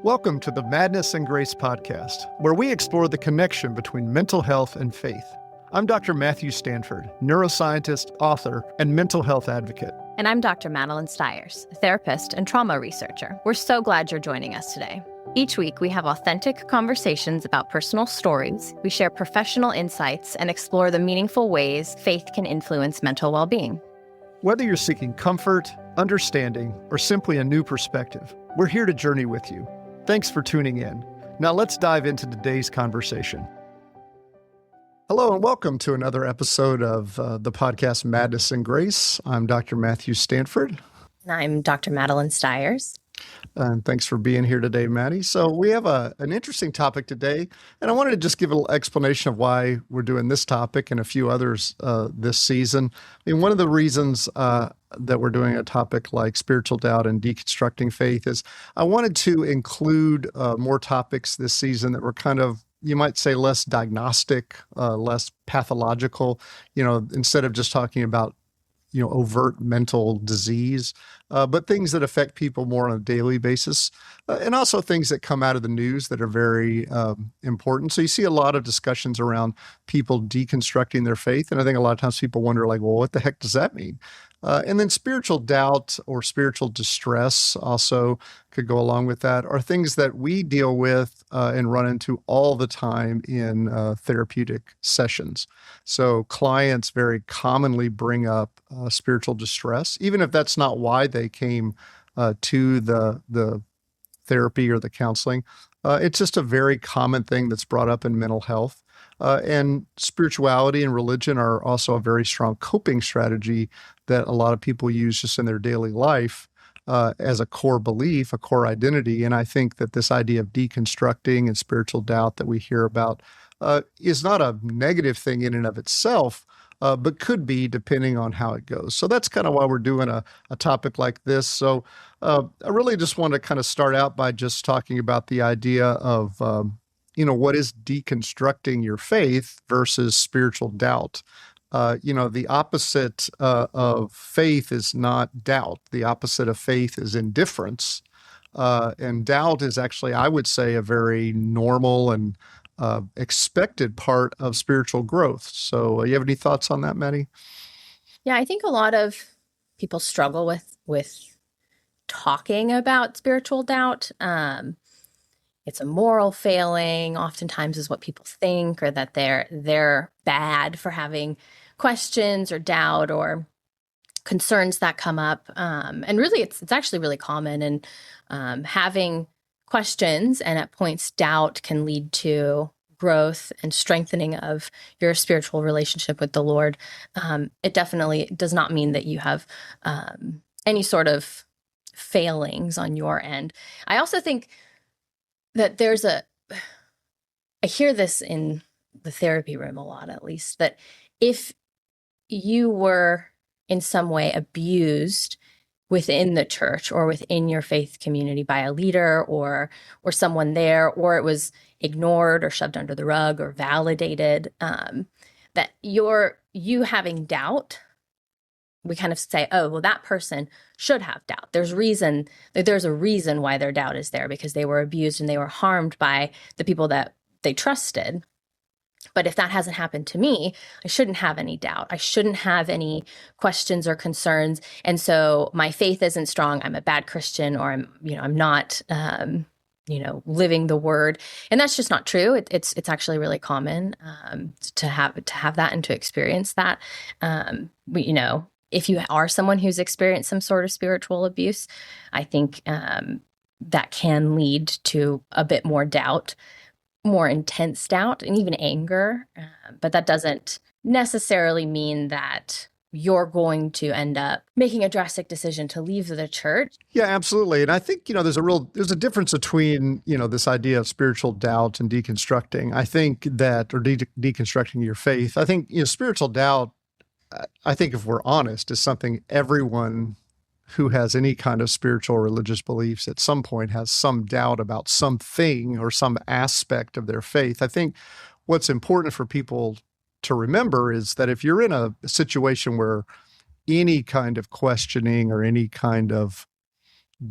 Welcome to the Madness and Grace podcast, where we explore the connection between mental health and faith. I'm Dr. Matthew Stanford, neuroscientist, author, and mental health advocate. And I'm Dr. Madeline Stiers, a therapist and trauma researcher. We're so glad you're joining us today. Each week, we have authentic conversations about personal stories, we share professional insights, and explore the meaningful ways faith can influence mental well-being. Whether you're seeking comfort, understanding, or simply a new perspective, we're here to journey with you. Thanks for tuning in. Now let's dive into today's conversation. Hello and welcome to another episode of the podcast Madness and Grace. I'm Dr. Matthew Stanford. And I'm Dr. Madeline Stiers. And thanks for being here today, Maddie. So we have an interesting topic today, and I wanted to just give a little explanation of why we're doing this topic and a few others this season. I mean, one of the reasons that we're doing a topic like spiritual doubt and deconstructing faith is I wanted to include more topics this season that were kind of, you might say, less diagnostic, less pathological, instead of just talking about overt mental disease, but things that affect people more on a daily basis, and also things that come out of the news that are very important. So you see a lot of discussions around people deconstructing their faith, and I think a lot of times people wonder, well, what the heck does that mean? And then spiritual doubt or spiritual distress also could go along with that, are things that we deal with and run into all the time in therapeutic sessions. So clients very commonly bring up spiritual distress, even if that's not why they came to the therapy or the counseling. It's just a very common thing that's brought up in mental health. And spirituality and religion are also a very strong coping strategy that a lot of people use just in their daily life as a core belief, a core identity. And I think that this idea of deconstructing and spiritual doubt that we hear about is not a negative thing in and of itself, but could be depending on how it goes. So that's kind of why we're doing a topic like this. So I really just want to kind of start out by just talking about the idea of what is deconstructing your faith versus spiritual doubt. The opposite of faith is not doubt. The opposite of faith is indifference. And doubt is actually, I would say, a very normal and expected part of spiritual growth. So you have any thoughts on that, Maddie? Yeah, I think a lot of people struggle with talking about spiritual doubt. It's a moral failing, oftentimes is what people think, or that they're bad for having questions or doubt or concerns that come up. And really, it's actually really common. And having questions and at points doubt can lead to growth and strengthening of your spiritual relationship with the Lord. It definitely does not mean that you have any sort of failings on your end. I also think that I hear this in the therapy room a lot, at least, that if you were in some way abused within the church or within your faith community by a leader or someone there, or it was ignored or shoved under the rug or validated, that you having doubt, we kind of say, oh, well, that person should have doubt. There's a reason why their doubt is there, because they were abused and they were harmed by the people that they trusted. But if that hasn't happened to me, I shouldn't have any doubt. I shouldn't have any questions or concerns. And so my faith isn't strong. I'm a bad Christian, or I'm not, living the word. And that's just not true. It's actually really common to have that and to experience that. If you are someone who's experienced some sort of spiritual abuse, I think that can lead to a bit more doubt, more intense doubt, and even anger. But that doesn't necessarily mean that you're going to end up making a drastic decision to leave the church. Yeah, absolutely. And I think, there's a difference between, this idea of spiritual doubt and deconstructing. I think that, or deconstructing your faith, I think, spiritual doubt, I think if we're honest, is something everyone who has any kind of spiritual or religious beliefs at some point has some doubt about something or some aspect of their faith. I think what's important for people to remember is that if you're in a situation where any kind of questioning or any kind of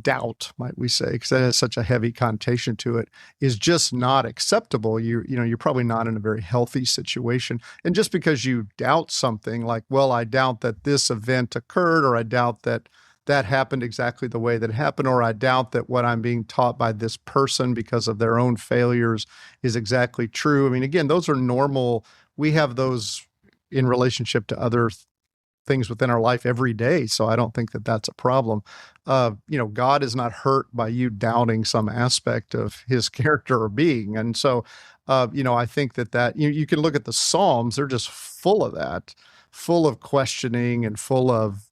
doubt, might we say, because that has such a heavy connotation to it, is just not acceptable. You're probably not in a very healthy situation. And just because you doubt something like, well, I doubt that this event occurred, or I doubt that that happened exactly the way that it happened, or I doubt that what I'm being taught by this person because of their own failures is exactly true. I mean, again, those are normal. We have those in relationship to other things within our life every day. So I don't think that that's a problem. God is not hurt by you doubting some aspect of his character or being. And so, I think that you can look at the Psalms, they're just full of that, full of questioning and full of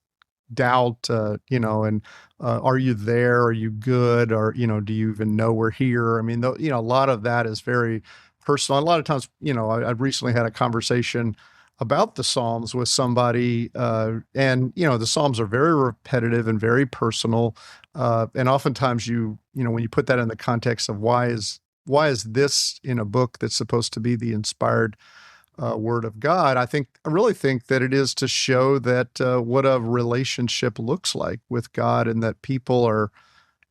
doubt, and are you there? Are you good? Or, do you even know we're here? I mean, a lot of that is very personal. A lot of times, I recently had a conversation about the Psalms with somebody, and the Psalms are very repetitive and very personal, and oftentimes when you put that in the context of why is this in a book that's supposed to be the inspired Word of God, I really think that it is to show that what a relationship looks like with God, and that people are,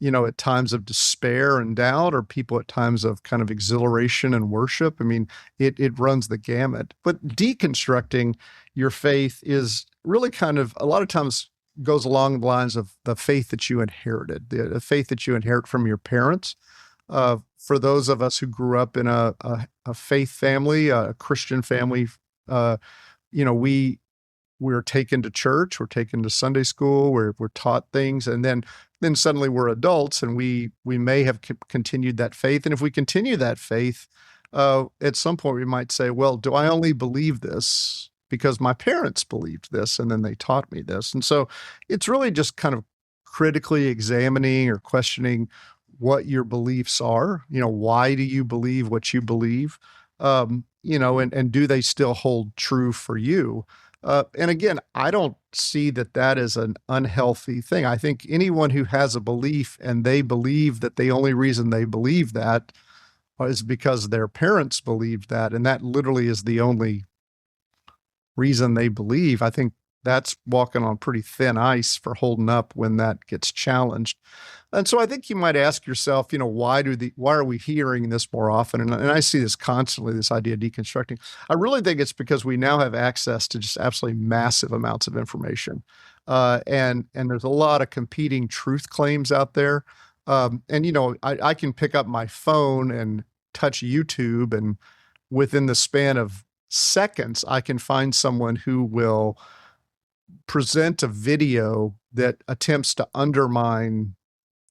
at times of despair and doubt, or people at times of kind of exhilaration and worship. I mean, it runs the gamut. But deconstructing your faith is really kind of a lot of times goes along the lines of the faith that you inherited, the faith that you inherit from your parents. For those of us who grew up in a faith family, a Christian family, we're taken to church, we're taken to Sunday school, we're taught things, and then suddenly we're adults, and we may have continued that faith. And if we continue that faith, at some point we might say, well, do I only believe this because my parents believed this and then they taught me this? And so it's really just kind of critically examining or questioning what your beliefs are. Why do you believe what you believe? And do they still hold true for you? And again, I don't see that as an unhealthy thing. I think anyone who has a belief and they believe that the only reason they believe that is because their parents believed that, and that literally is the only reason they believe, I think that's walking on pretty thin ice for holding up when that gets challenged. And so I think you might ask yourself, why are we hearing this more often? And I see this constantly, this idea of deconstructing. I really think it's because we now have access to just absolutely massive amounts of information. And there's a lot of competing truth claims out there. I can pick up my phone and touch YouTube, and within the span of seconds, I can find someone who will present a video that attempts to undermine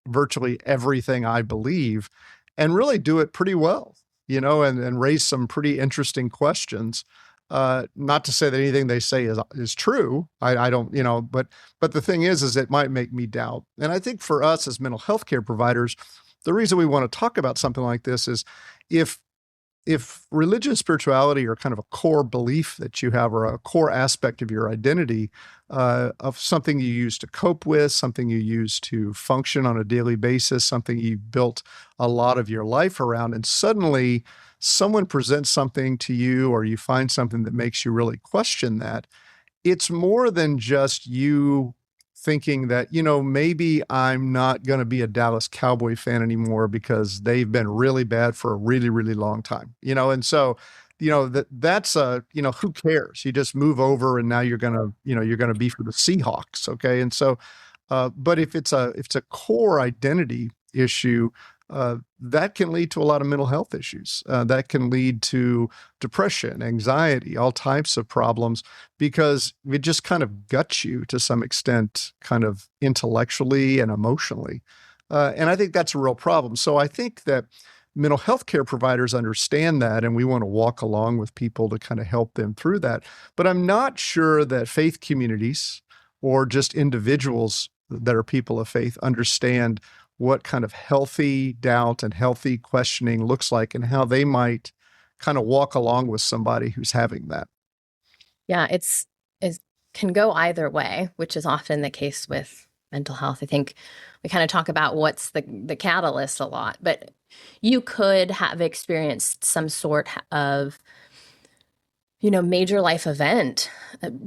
virtually everything I believe, and really do it pretty well, and raise some pretty interesting questions. Not to say that anything they say is true. I don't, but the thing is it might make me doubt. And I think for us as mental health care providers, the reason we want to talk about something like this is if religion and spirituality are kind of a core belief that you have, or a core aspect of your identity, of something you use to cope with, something you use to function on a daily basis, something you built a lot of your life around, and suddenly someone presents something to you, or you find something that makes you really question that, it's more than just you thinking that, maybe I'm not going to be a Dallas Cowboy fan anymore because they've been really bad for a really, really long time, and so, that's who cares? You just move over and now you're going to be for the Seahawks. Okay. And so, but if it's a core identity issue, that can lead to a lot of mental health issues. That can lead to depression, anxiety, all types of problems, because it just kind of guts you to some extent, kind of intellectually and emotionally. And I think that's a real problem. So I think that mental health care providers understand that, and we want to walk along with people to kind of help them through that. But I'm not sure that faith communities or just individuals that are people of faith understand what kind of healthy doubt and healthy questioning looks like, and how they might kind of walk along with somebody who's having that. Yeah, it can go either way, which is often the case with mental health. I think we kind of talk about what's the catalyst a lot, but you could have experienced some sort of, major life event,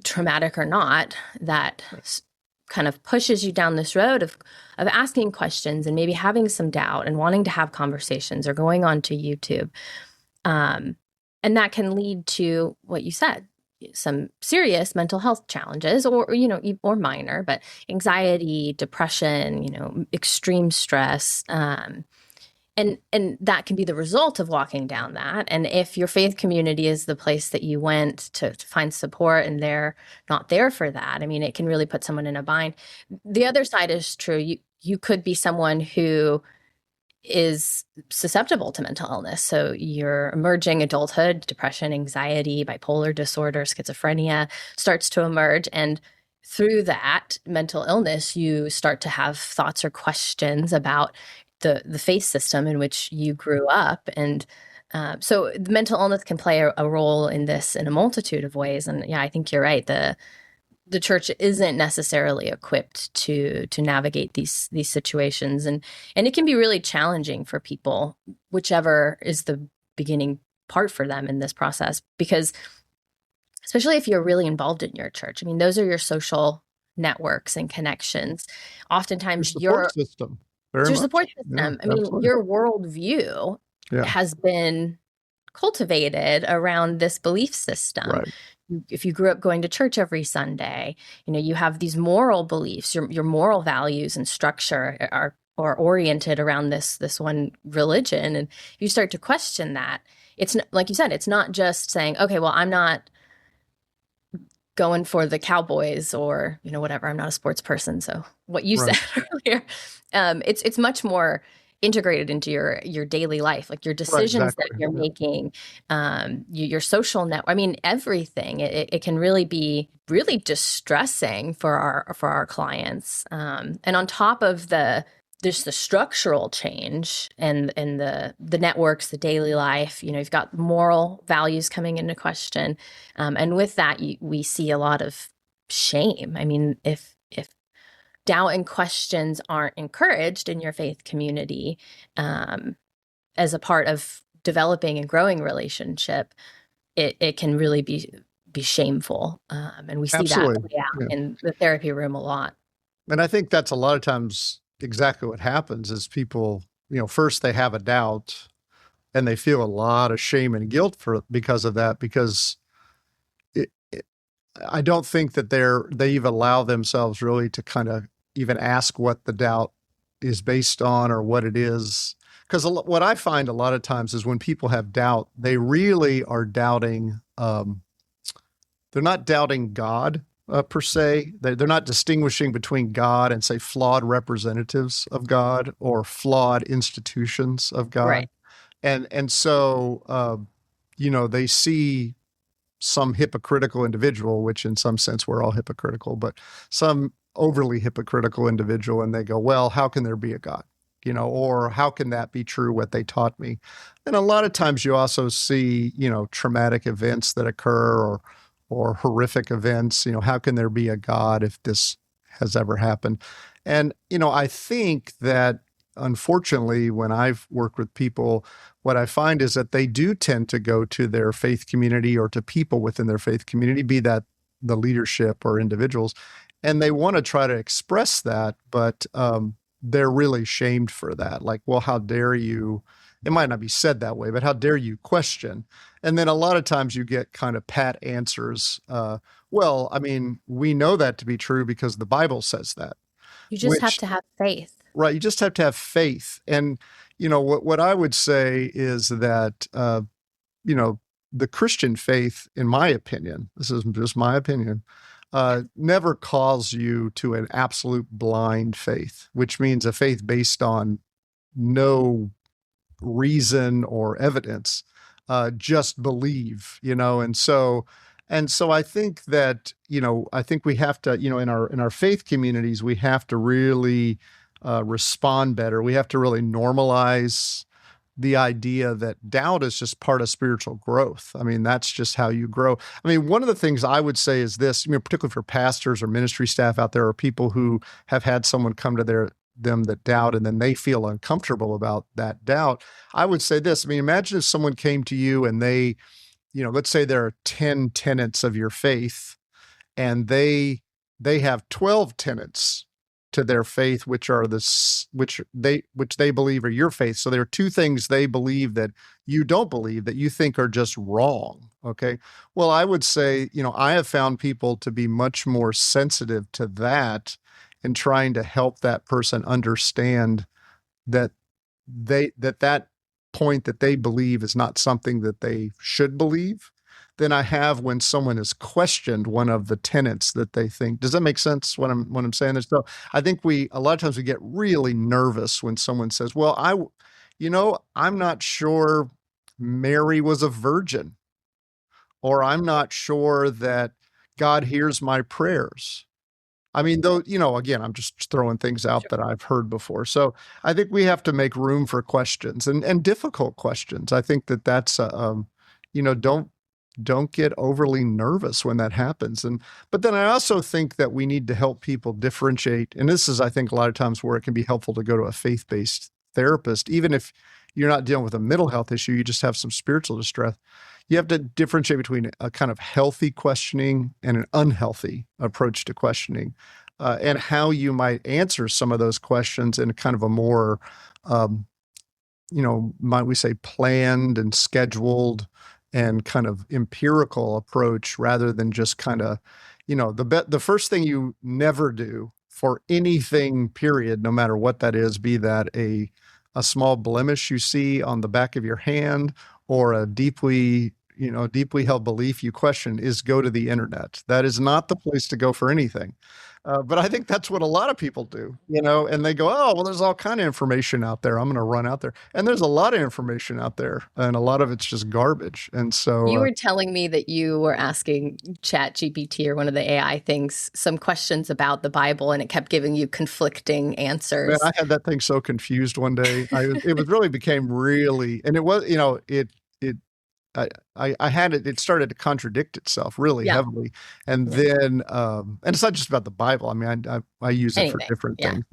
traumatic or not, that kind of pushes you down this road of asking questions and maybe having some doubt and wanting to have conversations or going on to YouTube. And that can lead to what you said, some serious mental health challenges, or, or minor, but anxiety, depression, extreme stress. And that can be the result of walking down that. And if your faith community is the place that you went to find support and they're not there for that, I mean, it can really put someone in a bind. The other side is true. You could be someone who is susceptible to mental illness. So your emerging adulthood, depression, anxiety, bipolar disorder, schizophrenia starts to emerge. And through that mental illness, you start to have thoughts or questions about the faith system in which you grew up. And so the mental illness can play a role in this in a multitude of ways. And yeah, I think you're right. The church isn't necessarily equipped to navigate these situations, and it can be really challenging for people, whichever is the beginning part for them in this process, because especially if you're really involved in your church, I mean, those are your social networks and connections. Oftentimes, your support system. Your support system. Yeah, I mean, absolutely. your worldview has been cultivated around this belief system. Right. If you grew up going to church every Sunday, you have these moral beliefs, your moral values and structure are oriented around this one religion. And you start to question that. It's not, like you said, it's not just saying, okay, well, I'm not going for the Cowboys or, whatever. I'm not a sports person. So what you said earlier, it's much more integrated into your daily life, like your decisions that you're making, your social network. I mean, everything. It can really be really distressing for our clients. And on top of there's the structural change and the networks, the daily life. You've got moral values coming into question, and with that, we see a lot of shame. I mean, if doubt and questions aren't encouraged in your faith community as a part of developing and growing relationship, it can really be shameful, and we see that play out in the therapy room a lot. And I think that's a lot of times exactly what happens is people, first they have a doubt and they feel a lot of shame and guilt because of that, because I don't think that they even allow themselves really to kind of even ask what the doubt is based on or what it is. Because what I find a lot of times is when people have doubt, they really are doubting, they're not doubting God per se. They're not distinguishing between God and, say, flawed representatives of God or flawed institutions of God. Right. And so, they see some hypocritical individual, which in some sense we're all hypocritical, but some overly hypocritical individual, and they go, well, how can there be a God? Or how can that be true, what they taught me? And a lot of times you also see, traumatic events that occur or horrific events. How can there be a God if this has ever happened? And, I think that unfortunately, when I've worked with people, what I find is that they do tend to go to their faith community or to people within their faith community, be that the leadership or individuals, and they want to try to express that, but they're really shamed for that. Like, well, how dare you? It might not be said that way, but how dare you question? And then a lot of times you get kind of pat answers. Well, I mean, we know that to be true because the Bible says that. You just have to have faith. Right. You just have to have faith. And, what I would say is that, the Christian faith, in my opinion, this is just my opinion, never calls you to an absolute blind faith, which means a faith based on no reason or evidence, just believe, and so I think that, I think we have to, in our faith communities, we have to really respond better. We have to really normalize the idea that doubt is just part of spiritual growth. I mean, that's just how you grow. I mean, one of the things I would say is this, particularly for pastors or ministry staff out there, or people who have had someone come to them that doubt and then they feel uncomfortable about that doubt. I would say this, imagine if someone came to you and they, let's say there are 10 tenets of your faith and they they have 12 tenets to their faith, which are which they believe are your faith. So there are two things they believe that you don't believe, that you think are just wrong. Okay. Well, I would say, I have found people to be much more sensitive to that and trying to help that person understand that that point that they believe is not something that they should believe than I have when someone has questioned one of the tenets that they think. Does that make sense what I'm saying there? So I think a lot of times we get really nervous when someone says, "Well, I'm not sure Mary was a virgin," or "I'm not sure that God hears my prayers." I mean, though, again, I'm just throwing things out that I've heard before. So I think we have to make room for questions and difficult questions. I think that's, don't get overly nervous when that happens. But then I also think that we need to help people differentiate. And this is, I think, a lot of times where it can be helpful to go to a faith-based therapist, even if you're not dealing with a mental health issue, you just have some spiritual distress. You have to differentiate between a kind of healthy questioning and an unhealthy approach to questioning, and how you might answer some of those questions in kind of a more, might we say, planned and scheduled and kind of empirical approach, rather than just kind of, the first thing you never do for anything, period, no matter what that is, be that a small blemish you see on the back of your hand or a deeply held belief you question, is go to the internet. That is not the place to go for anything. But I think that's what a lot of people do, and they go, "Oh, well, there's all kind of information out there. I'm going to run out there." And there's a lot of information out there, and a lot of it's just garbage. And so you were telling me that you were asking ChatGPT or one of the AI things some questions about the Bible, and it kept giving you conflicting answers. Man, I had that thing so confused one day. And it was, I had it. It started to contradict itself really heavily, and then, and it's not just about the Bible. I mean, I use it for different things,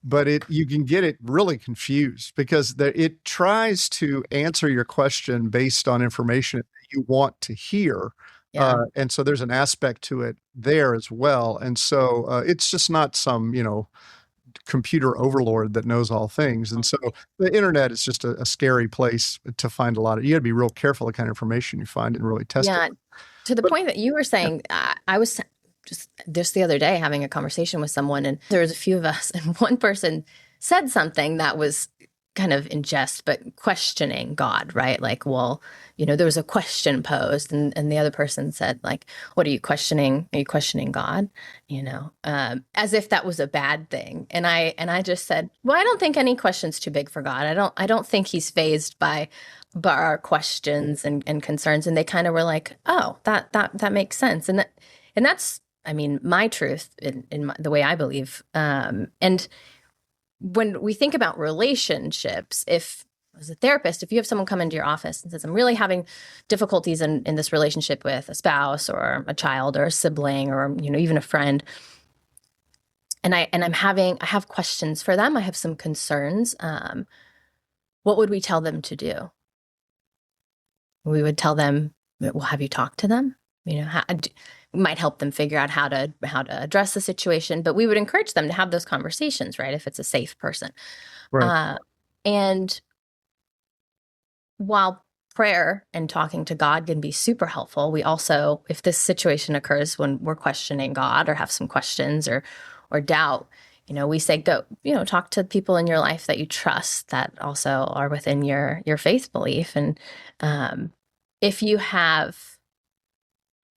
but you can get it really confused because it tries to answer your question based on information that you want to hear, and so there's an aspect to it there as well, and so it's just not some computer overlord that knows all things. And so the internet is just a scary place to find a lot of, you got to be real careful the kind of information you find and really test it. To the point that you were saying, I was just the other day having a conversation with someone, and there was a few of us, and one person said something that was kind of in jest, but questioning God, right? Like, well, there was a question posed, and the other person said, like, "What are you questioning? Are you questioning God?" As if that was a bad thing. And I just said, well, I don't think any question's too big for God. I don't think he's fazed by our questions and concerns. And they kind of were like, oh, that makes sense. And that's, I mean, my truth in the way I believe. And when we think about relationships, as a therapist, if you have someone come into your office and says, "I'm really having difficulties in this relationship with a spouse or a child or a sibling or, even a friend, and I have questions for them, I have some concerns," what would we tell them to do? We would tell them, "Well, have you talked to them? Might help them figure out how to address the situation," but we would encourage them to have those conversations, right? If it's a safe person. Right. And while prayer and talking to God can be super helpful, we also, if this situation occurs when we're questioning God or have some questions or doubt, we say, go, talk to people in your life that you trust that also are within your faith belief. And if you have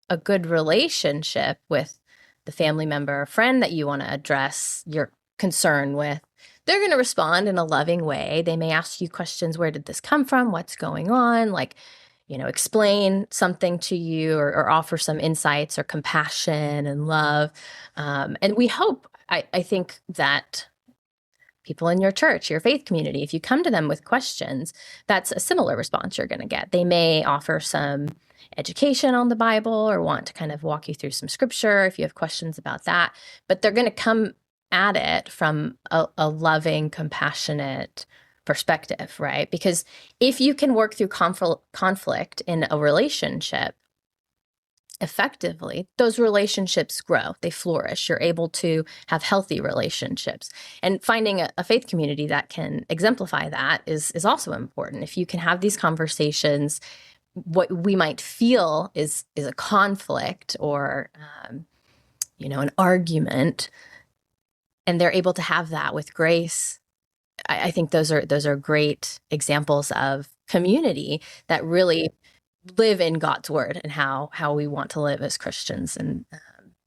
a good relationship with the family member or friend that you want to address your concern with, they're going to respond in a loving way. They may ask you questions. Where did this come from? What's going on? Like, explain something to you or offer some insights or compassion and love. And we hope, I think that people in your church, your faith community, if you come to them with questions, that's a similar response you're going to get. They may offer some education on the Bible or want to kind of walk you through some scripture if you have questions about that, but they're going to come at it from a loving, compassionate perspective, right? Because if you can work through conflict in a relationship, effectively, those relationships grow, they flourish. You're able to have healthy relationships. And finding a faith community that can exemplify that is also important. If you can have these conversations, what we might feel is a conflict or an argument, and they're able to have that with grace. I think those are great examples of community that really live in God's word and how we want to live as Christians. And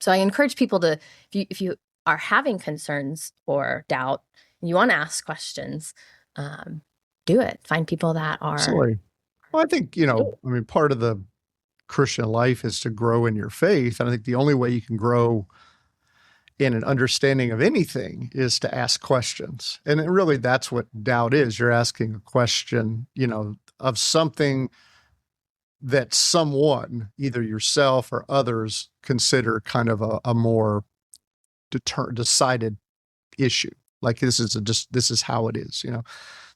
so I encourage people to, if you are having concerns or doubt and you want to ask questions, do it. Find people that are. Absolutely. Well, I think, part of the Christian life is to grow in your faith. And I think the only way you can grow in an understanding of anything is to ask questions. And really, that's what doubt is. You're asking a question, of something that someone, either yourself or others, consider kind of a more decided issue. Like this is how it is,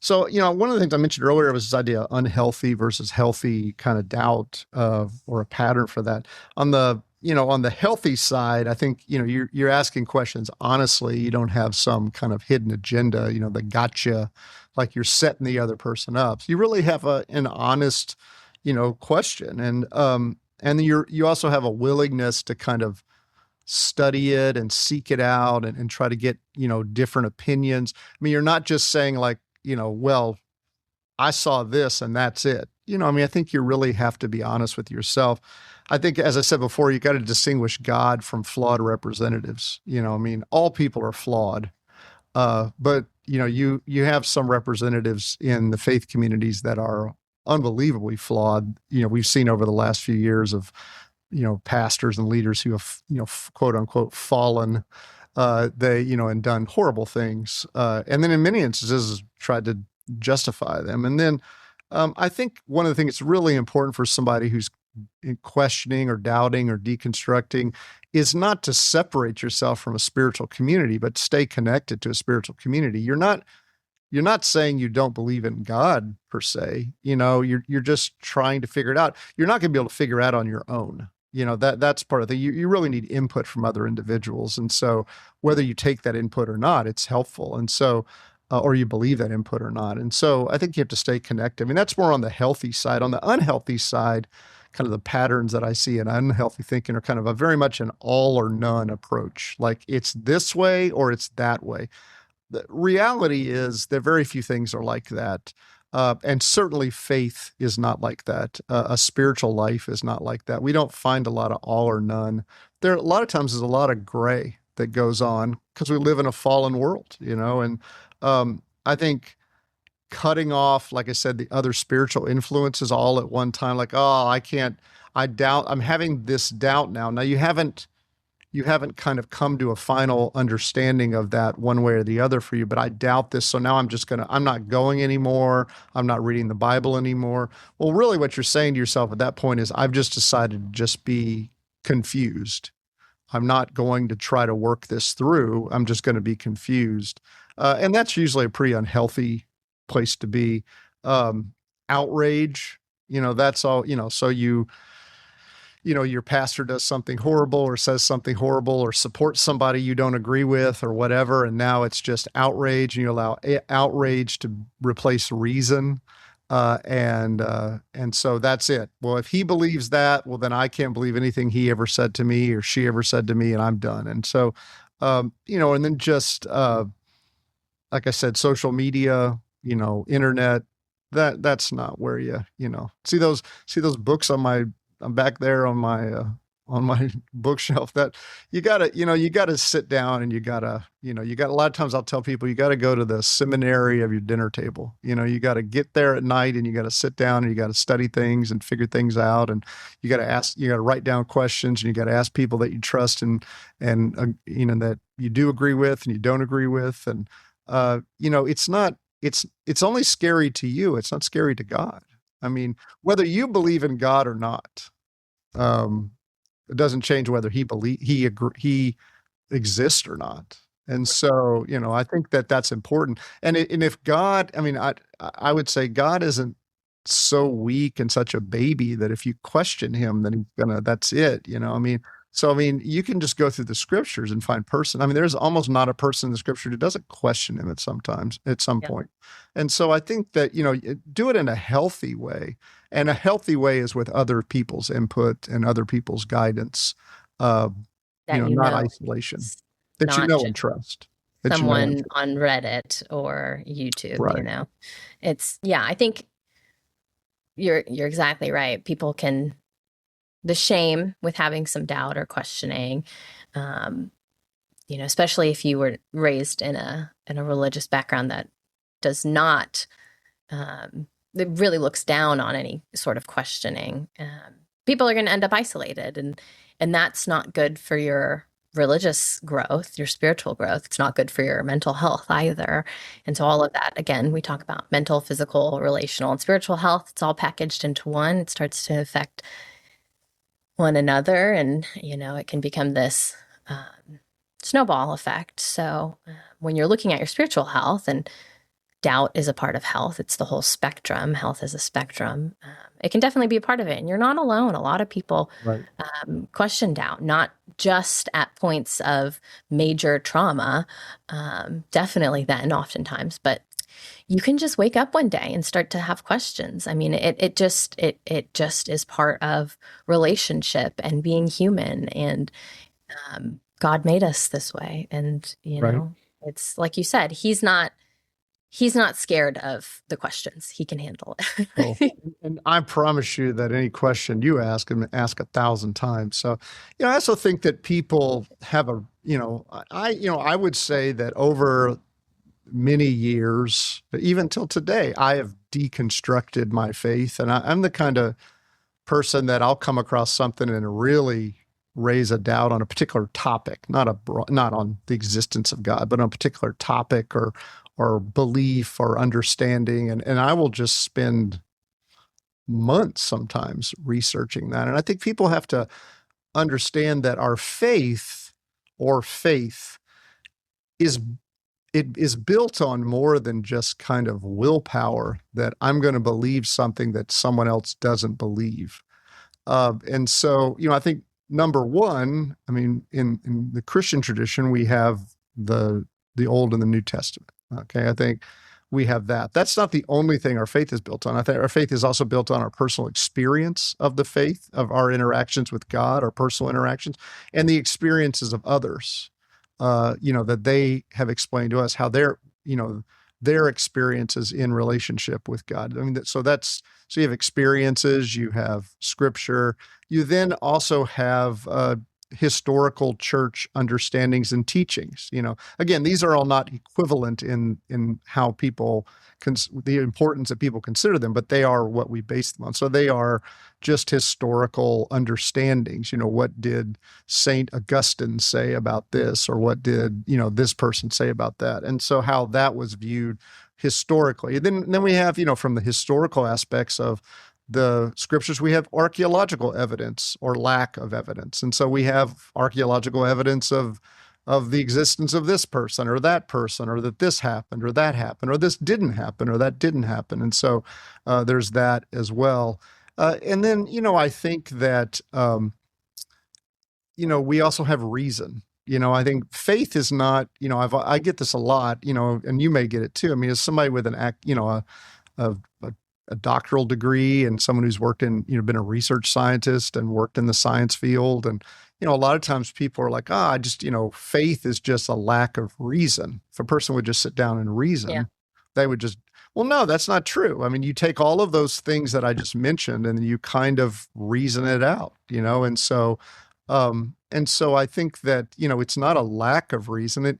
So, one of the things I mentioned earlier was this idea of unhealthy versus healthy kind of doubt, or a pattern for that. On the healthy side, I think, you're asking questions honestly. You don't have some kind of hidden agenda, that gotcha, like you're setting the other person up. So you really have an honest, question. And you also have a willingness to kind of study it and seek it out and try to get, different opinions. I mean, you're not just saying like, well, I saw this and that's it. I think you really have to be honest with yourself. I think, as I said before, you got to distinguish God from flawed representatives. All people are flawed. But, you have some representatives in the faith communities that are unbelievably flawed. We've seen over the last few years of, pastors and leaders who have, quote unquote, fallen, and done horrible things. And then in many instances tried to justify them. And then I think one of the things that's really important for somebody who's questioning or doubting or deconstructing is not to separate yourself from a spiritual community, but stay connected to a spiritual community. You're not saying you don't believe in God per se. You're just trying to figure it out. You're not going to be able to figure it out on your own. That's part of the, you really need input from other individuals. And so whether you take that input or not, it's helpful. And so, or you believe that input or not. And so I think you have to stay connected. that's more on the healthy side. On the unhealthy side, kind of the patterns that I see in unhealthy thinking are kind of a very much an all or none approach. Like it's this way or it's that way. The reality is that very few things are like that. And certainly faith is not like that. A spiritual life is not like that. We don't find a lot of all or none. There, a lot of times there's a lot of gray that goes on because we live in a fallen world, and I think cutting off, like I said, the other spiritual influences all at one time, like, oh, I doubt, I'm having this doubt now. Now you haven't kind of come to a final understanding of that one way or the other for you, but I doubt this. So now I'm not going anymore. I'm not reading the Bible anymore. Well, really what you're saying to yourself at that point is I've just decided to just be confused. I'm not going to try to work this through. I'm just going to be confused. And that's usually a pretty unhealthy place to be. Outrage, that's all, so your pastor does something horrible or says something horrible or supports somebody you don't agree with or whatever. And now it's just outrage, and you allow outrage to replace reason. And so that's it. Well, if he believes that, well, then I can't believe anything he ever said to me or she ever said to me, and I'm done. And so, and then just, like I said, social media, internet, that's not where see those books I'm back there on my bookshelf that you gotta sit down and you gotta a lot of times I'll tell people you gotta go to the seminary of your dinner table. You gotta get there at night and you gotta sit down and you gotta study things and figure things out. And you gotta write down questions and you gotta ask people that you trust and that you do agree with and you don't agree with. And, it's only scary to you. It's not scary to God. Whether you believe in God or not, it doesn't change whether he exists or not. And so, I think that that's important. And if God, I would say God isn't so weak and such a baby that if you question him, then that's it. I mean, so, I mean, you can just go through the scriptures and find I mean, there's almost not a person in the scripture who doesn't question him at some Yeah. point. And so I think that, do it in a healthy way. And a healthy way is with other people's input and other people's guidance, uh, That not isolation, it's that you not know just and trust, that you know and someone trust. on Reddit or YouTube, Right. It's I think you're exactly right. People can the shame with having some doubt or questioning, um, especially if you were raised in a religious background that does not that really looks down on any sort of questioning. People are going to end up isolated, and that's not good for your religious growth, your spiritual growth. It's not good for your mental health either. And so all of that, again, we talk about mental, physical, relational, and spiritual health. It's all packaged into one. It starts to affect one another, and it can become this snowball effect. So when you're looking at your spiritual health, and doubt is a part of health, it's the whole spectrum. Health is a spectrum. It can definitely be a part of it, and you're not alone. A lot of people Right. Question doubt, not just at points of major trauma, definitely then, oftentimes, but you can just wake up one day and start to have questions. I mean, it just is part of relationship and being human, and God made us this way. And Right. it's like you said, he's not scared of the questions. He can handle Oh, it. and I promise you that any question you ask, and ask 1,000 times. So, I also think that people have I would say that over many years, even till today, I have deconstructed my faith, and I'm the kind of person that I'll come across something and really raise a doubt on a particular topic, not on the existence of God, but on a particular topic or belief or understanding, and I will just spend months sometimes researching that. And I think people have to understand that our faith is it is built on more than just kind of willpower, that I'm going to believe something that someone else doesn't believe. And so, I think number one, I mean, in the Christian tradition, we have the Old and the New Testament. Okay, I think we have that. That's not the only thing our faith is built on. I think our faith is also built on our personal experience of the faith, of our interactions with God, our personal interactions, and the experiences of others. That they have explained to us how their experiences in relationship with God. I mean, so you have experiences, you have scripture, you then also have historical church understandings and teachings. Again, these are all not equivalent in how people the importance that people consider them, but they are what we base them on. So they are just historical understandings. What did Saint Augustine say about this, or what did this person say about that, and so how that was viewed historically. Then we have from the historical aspects of the scriptures, we have archaeological evidence or lack of evidence. And so we have archaeological evidence of the existence of this person or that person, or that this happened or that happened, or this didn't happen or that didn't happen. And so there's that as well. And then, I think that, we also have reason. I think faith is not, I get this a lot, and you may get it too. I mean, as somebody with a doctoral degree, and someone who's worked in, been a research scientist and worked in the science field. And, a lot of times people are like, I just, faith is just a lack of reason. If a person would just sit down and Yeah. reason, they would just, well, no, that's not true. I mean, you take all of those things that I just mentioned and you kind of reason it out, and so, I think that, it's not a lack of reason.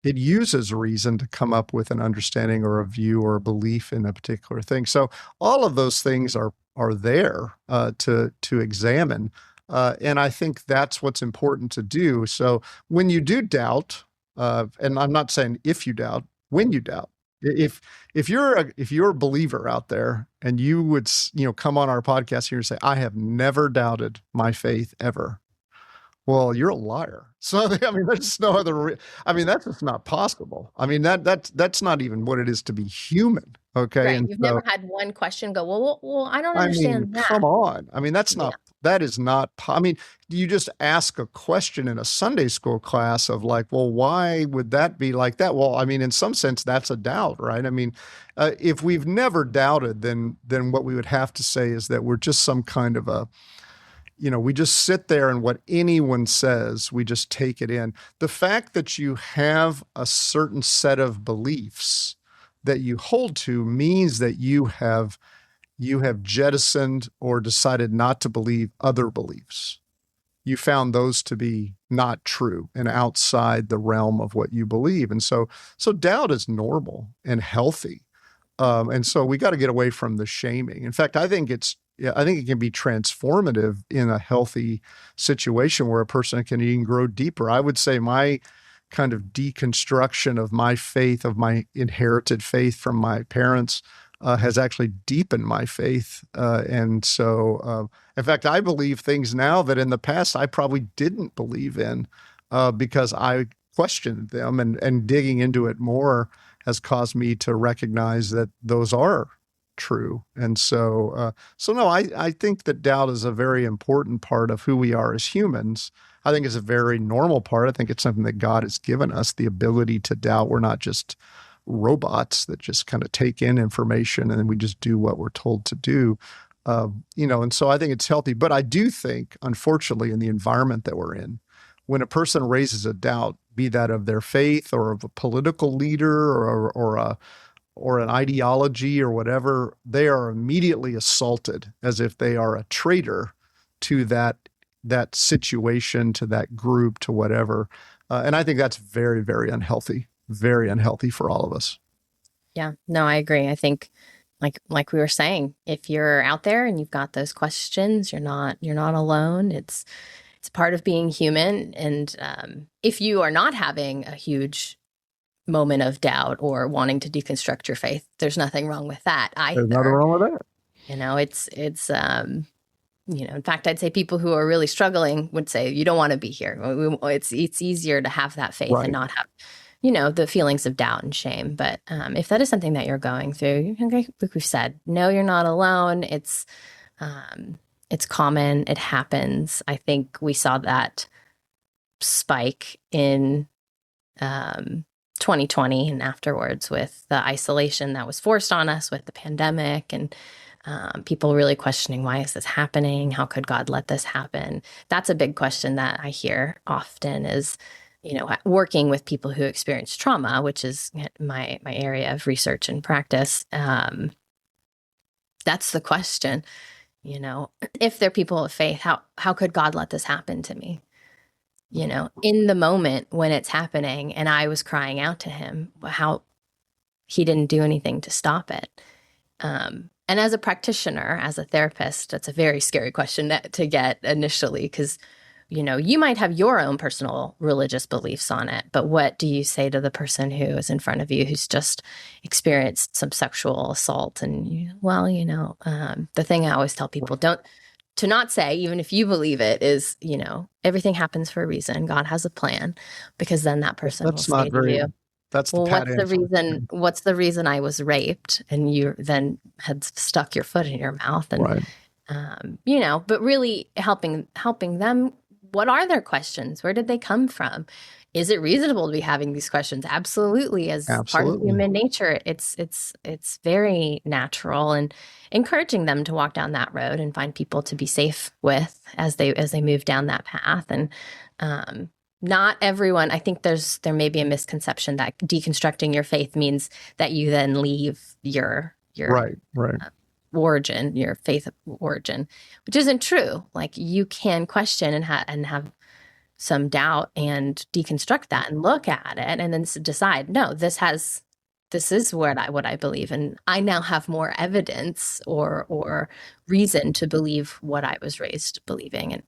It uses reason to come up with an understanding or a view or a belief in a particular thing. So all of those things are there to examine, and I think that's what's important to do. So when you do doubt, and I'm not saying if you doubt, when you doubt, if you're a believer out there and you would come on our podcast here and say, I have never doubted my faith ever. Well, you're a liar. So, I mean, there's just no other. I mean, that's just not possible. I mean, that's not even what it is to be human. Okay. Right. And You've never so, had one question go, well, I don't I mean, understand that. come on. I mean, Yeah. that is not, I mean, you just ask a question in a Sunday school class of like, well, why would that be like that? Well, I mean, in some sense, that's a doubt, right? I mean, if we've never doubted, then what we would have to say is that we're just some kind of a, we just sit there and what anyone says, we just take it in. The fact that you have a certain set of beliefs that you hold to means that you have jettisoned or decided not to believe other beliefs. You found those to be not true and outside the realm of what you believe. And so doubt is normal and healthy. And so we got to get away from the shaming. In fact, I think it can be transformative in a healthy situation where a person can even grow deeper. I would say my kind of deconstruction of my faith, of my inherited faith from my parents, has actually deepened my faith. In fact, I believe things now that in the past I probably didn't believe in, because I questioned them, and digging into it more has caused me to recognize that those are true. And so no, I think that doubt is a very important part of who we are as humans. I think it's a very normal part. I think it's something that God has given us, the ability to doubt. We're not just robots that just kind of take in information and then we just do what we're told to do. And so I think it's healthy. But I do think, unfortunately, in the environment that we're in, when a person raises a doubt, be that of their faith or of a political leader or an ideology or whatever, they are immediately assaulted as if they are a traitor to that situation, to that group, to whatever. And I think that's very, very unhealthy for all of us. Yeah. No, I agree. I think like we were saying, if you're out there and you've got those questions, you're not alone. It's part of being human. And if you are not having a huge moment of doubt or wanting to deconstruct your faith, there's nothing wrong with that There's nothing either. wrong with that. In fact, I'd say people who are really struggling would say, you don't want to be here. It's easier to have that faith and Right. not have, the feelings of doubt and shame. But if that is something that you're going through, okay, like we've said, no, you're not alone. It's common. It happens. I think we saw that spike in 2020 and afterwards with the isolation that was forced on us with the pandemic, and people really questioning, why is this happening? How could God let this happen? That's a big question that I hear often is, working with people who experience trauma, which is my area of research and practice. That's the question, if they're people of faith, how could God let this happen to me? In the moment when it's happening and I was crying out to him, how he didn't do anything to stop it. And as a practitioner, as a therapist, that's a very scary question to get initially, because, you might have your own personal religious beliefs on it, but what do you say to the person who is in front of you who's just experienced some sexual assault? And, the thing I always tell people to not say, even if you believe it, is, everything happens for a reason. God has a plan, because then that person will say to you, That's the well, pat what's the answer. reason? What's the reason I was raped? And you then had stuck your foot in your mouth, and Right. but really helping them. What are their questions? Where did they come from? Is it reasonable to be having these questions? Absolutely, as part of Absolutely. human nature, it's very natural, and encouraging them to walk down that road and find people to be safe with as they move down that path. And not everyone, I think there may be a misconception that deconstructing your faith means that you then leave your Right. origin, your faith origin, which isn't true. Like, you can question and have some doubt and deconstruct that and look at it and then decide, no, this is what I believe, and I now have more evidence or reason to believe what I was raised believing. And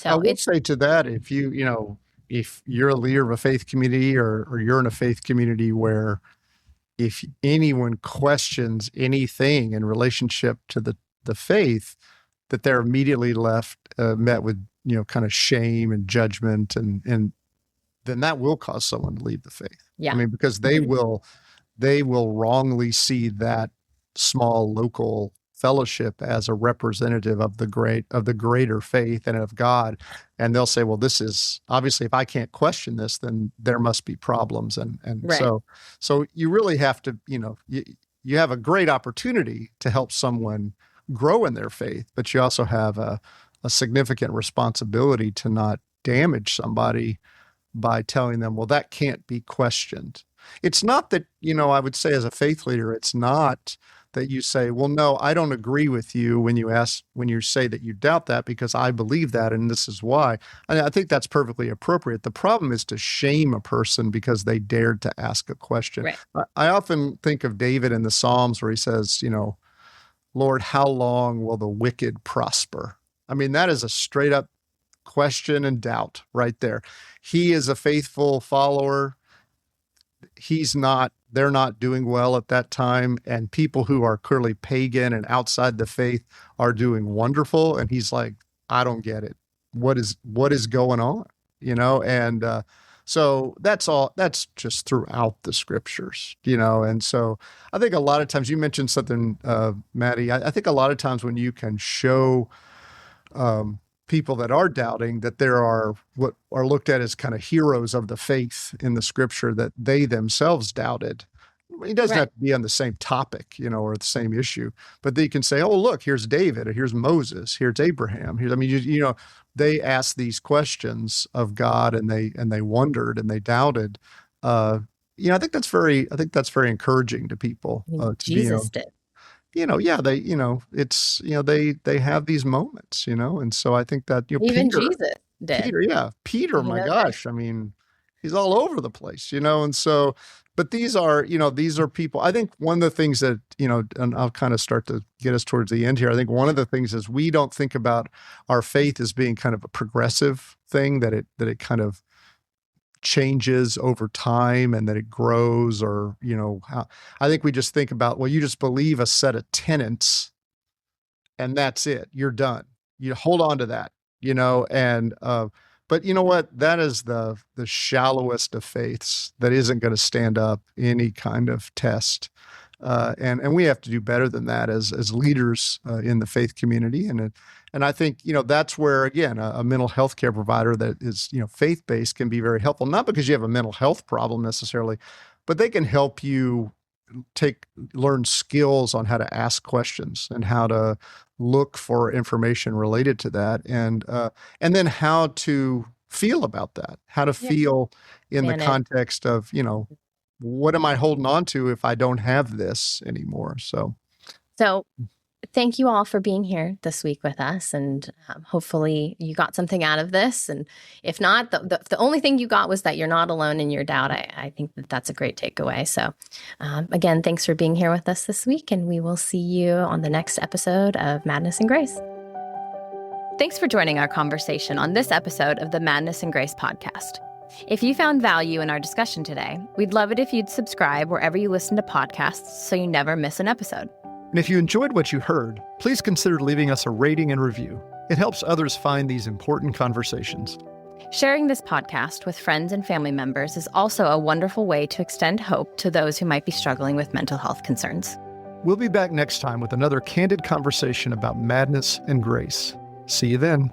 I so will say to that, if you're a leader of a faith community, or you're in a faith community where if anyone questions anything in relationship to the faith, that they're immediately met with, kind of shame and judgment, and then that will cause someone to leave the faith. I yeah, mean, because they will they will wrongly see that small local fellowship as a representative of the greater faith and of God. And they'll say, well, this is obviously, if I can't question this, then there must be problems. And Right. so you really have to, you have a great opportunity to help someone grow in their faith, but you also have a significant responsibility to not damage somebody by telling them, well, that can't be questioned. It's not that, I would say as a faith leader, it's not that you say, well, no, I don't agree with you when you say that you doubt that because I believe that and this is why. And I think that's perfectly appropriate. The problem is to shame a person because they dared to ask a question. Right. I often think of David in the Psalms where he says, Lord, how long will the wicked prosper? I mean, that is a straight up question and doubt right there. He is a faithful follower. They're not doing well at that time. And people who are clearly pagan and outside the faith are doing wonderful. And he's like, I don't get it. What is going on? And so that's just throughout the scriptures, and so I think a lot of times you mentioned something, Maddie, I think a lot of times when you can show people that are doubting that there are what are looked at as kind of heroes of the faith in the scripture that they themselves doubted. It doesn't have to be on the same topic, or the same issue, but they can say, oh, look, here's David, or here's Moses, here's Abraham. They asked these questions of God and they wondered and they doubted. I think that's very encouraging to people. Jesus did. They have these moments, and so I think that, even Jesus did. Peter, my gosh, I mean, he's all over the place, and so, but these are people, I think one of the things that, and I'll kind of start to get us towards the end here. I think one of the things is we don't think about our faith as being kind of a progressive thing, that it kind of changes over time and that it grows, or, how I think we just think about, well, you just believe a set of tenets and that's it. You're done. You hold on to that, and, but you know what? That is the shallowest of faiths that isn't going to stand up any kind of test. And we have to do better than that as leaders in the faith community. And I think, that's where, again, a mental health care provider that is, faith-based can be very helpful, not because you have a mental health problem necessarily, but they can help you learn skills on how to ask questions and how to look for information related to that. And then how to feel about that, how to feel in the context of, what am I holding on to if I don't have this anymore? So thank you all for being here this week with us. And hopefully you got something out of this. And if not, the only thing you got was that you're not alone in your doubt. I think that's a great takeaway. So again, thanks for being here with us this week. And we will see you on the next episode of Madness and Grace. Thanks for joining our conversation on this episode of the Madness and Grace podcast. If you found value in our discussion today, we'd love it if you'd subscribe wherever you listen to podcasts so you never miss an episode. And if you enjoyed what you heard, please consider leaving us a rating and review. It helps others find these important conversations. Sharing this podcast with friends and family members is also a wonderful way to extend hope to those who might be struggling with mental health concerns. We'll be back next time with another candid conversation about madness and grace. See you then.